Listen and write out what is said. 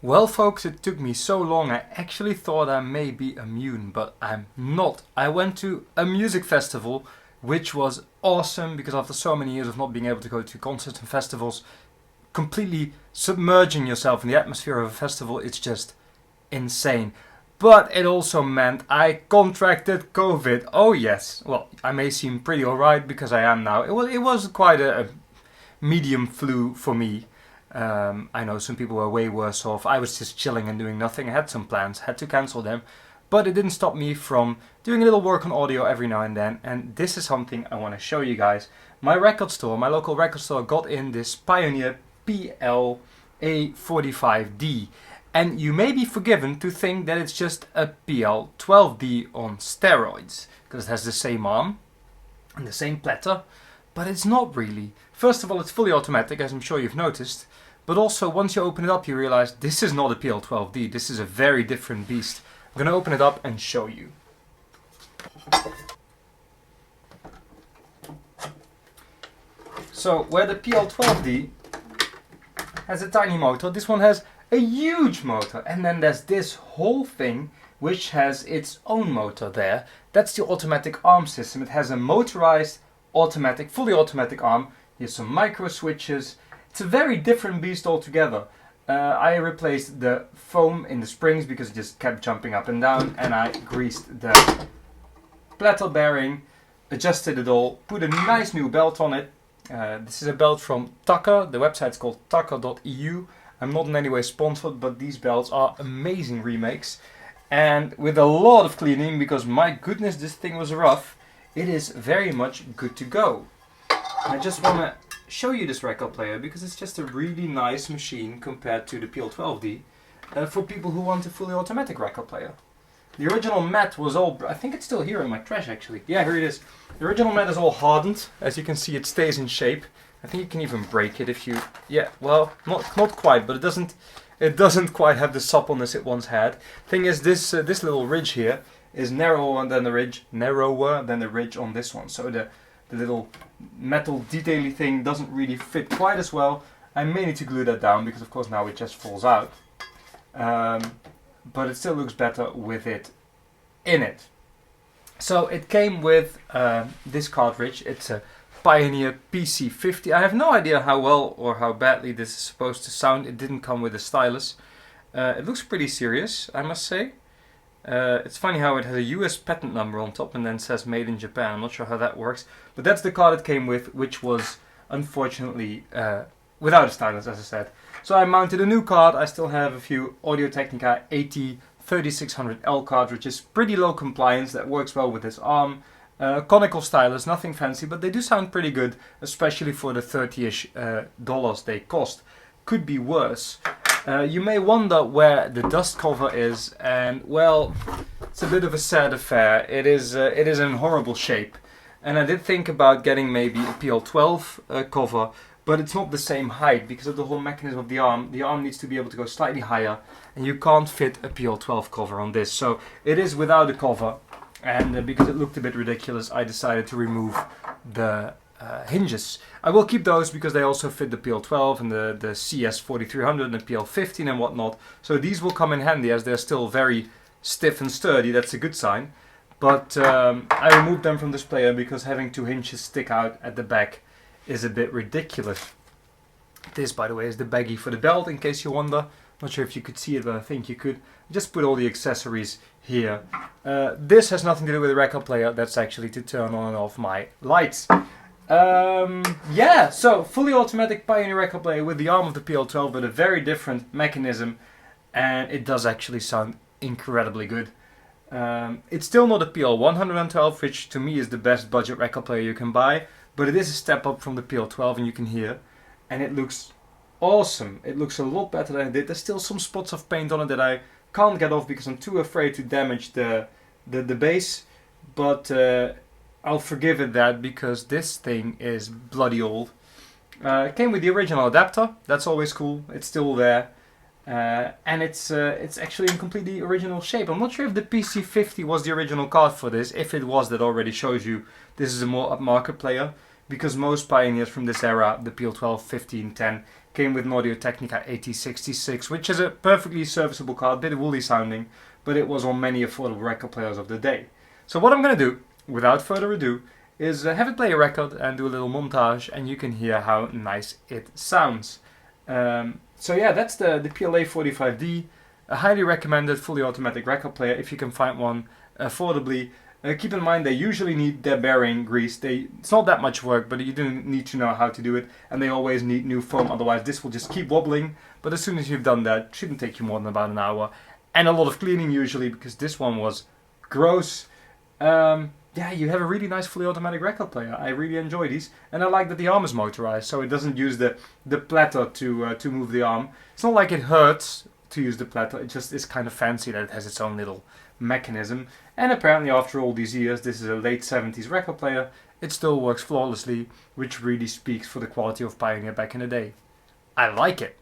Well folks, it took me so long, I actually thought I may be immune, but I'm not. I went to a music festival, which was awesome because after so many years of not being able to go to concerts and festivals, completely submerging yourself in the atmosphere of a festival, it's just insane. But it also meant I contracted COVID. Oh yes, well, I may seem pretty alright because I am now. It was quite a medium flu for me. I know some people were way worse off. I was just chilling and doing nothing. I had some plans, had to cancel them, but it didn't stop me from doing a little work on audio every now and then. And this is something I want to show you guys. My record store, my local record store, got in this Pioneer PL-A45D. And you may be forgiven to think that it's just a PL-12D on steroids, because it has the same arm and the same platter, but it's not really. First of all, it's fully automatic, as I'm sure you've noticed, but also once you open it up you realize this is not a PL-12D, this is a very different beast. I'm going to open it up and show you. So where the PL-12D has a tiny motor, this one has a huge motor, and then there's this whole thing which has its own motor there. That's the automatic arm system. It has a motorized automatic, fully automatic arm. Here's some micro switches. It's a very different beast altogether. I replaced the foam in the springs because it just kept jumping up and down, and I greased the platter bearing, adjusted it all, put a nice new belt on it. This is a belt from Tucker. The website's called tucker.eu. I'm not in any way sponsored, but these belts are amazing remakes. And with a lot of cleaning, because my goodness, this thing was rough, it is very much good to go. I just want to show you this record player because it's just a really nice machine compared to the PL-12D for people who want a fully automatic record player. The original mat was all, I think it's still here in my trash actually. Yeah, here it is. The original mat is all hardened. As you can see, it stays in shape. I think you can even break it if you, yeah, well, not quite, but it doesn't quite have the suppleness it once had. Thing is, this little ridge here is narrower than the ridge on this one. So the little metal detaily thing doesn't really fit quite as well. I may need to glue that down because of course now it just falls out. But it still looks better with it in it. So it came with this cartridge. It's a Pioneer PC50. I have no idea how well or how badly this is supposed to sound. It didn't come with a stylus. It looks pretty serious, I must say. It's funny how it has a US patent number on top and then says made in Japan. I'm not sure how that works. But that's the card it came with, which was unfortunately without a stylus, as I said. So I mounted a new card. I still have a few Audio-Technica AT3600L cartridges. Pretty low compliance, that works well with this arm. Conical stylus, nothing fancy, but they do sound pretty good, especially for the $30-ish they cost. Could be worse. You may wonder where the dust cover is, and well, it's a bit of a sad affair. It is in horrible shape, and I did think about getting maybe a PL-12 cover, but it's not the same height because of the whole mechanism of the arm. The arm needs to be able to go slightly higher, and you can't fit a PL-12 cover on this, so it is without a cover. And because it looked a bit ridiculous, I decided to remove the hinges. I will keep those because they also fit the PL-12 and the CS4300 and the PL-15 and whatnot. So these will come in handy as they're still very stiff and sturdy. That's a good sign. But I removed them from this player because having two hinges stick out at the back is a bit ridiculous. This, by the way, is the baggie for the belt, in case you wonder. Not sure if you could see it, but I think you could. Just put all the accessories here. This has nothing to do with the record player. That's actually to turn on and off my lights. Yeah, so fully automatic Pioneer record player with the arm of the PL-12, but a very different mechanism, and it does actually sound incredibly good. It's still not a PL-112, which to me is the best budget record player you can buy, but it is a step up from the PL-12, and you can hear, and it looks awesome. It looks a lot better than it did. There's still some spots of paint on it that I can't get off because I'm too afraid to damage the base, but I'll forgive it that because this thing is bloody old. It came with the original adapter. That's always cool. It's still there, and it's actually in completely original shape. I'm not sure if the PC50 was the original card for this. If it was, that already shows you this is a more upmarket player, because most Pioneers from this era, the PL-12, 15, 10, Came with an Audio-Technica AT66, which is a perfectly serviceable card, a bit woolly sounding, but it was on many affordable record players of the day. So what I'm going to do, without further ado, is have it play a record and do a little montage, and you can hear how nice it sounds. So yeah, that's the PL-A45D, a highly recommended fully automatic record player if you can find one affordably. Keep in mind they usually need their bearing greased. It's not that much work, but you do need to know how to do it, and they always need new foam, otherwise this will just keep wobbling. But as soon as you've done that, it shouldn't take you more than about an hour, and a lot of cleaning usually, because this one was gross. Yeah, you have a really nice fully automatic record player. I really enjoy these, and I like that the arm is motorized, so it doesn't use the platter to move the arm. It's not like it hurts to use the platter, it just is kind of fancy that it has its own little mechanism. And apparently after all these years, this is a late 70s record player, it still works flawlessly, which really speaks for the quality of Pioneer back in the day. I like it.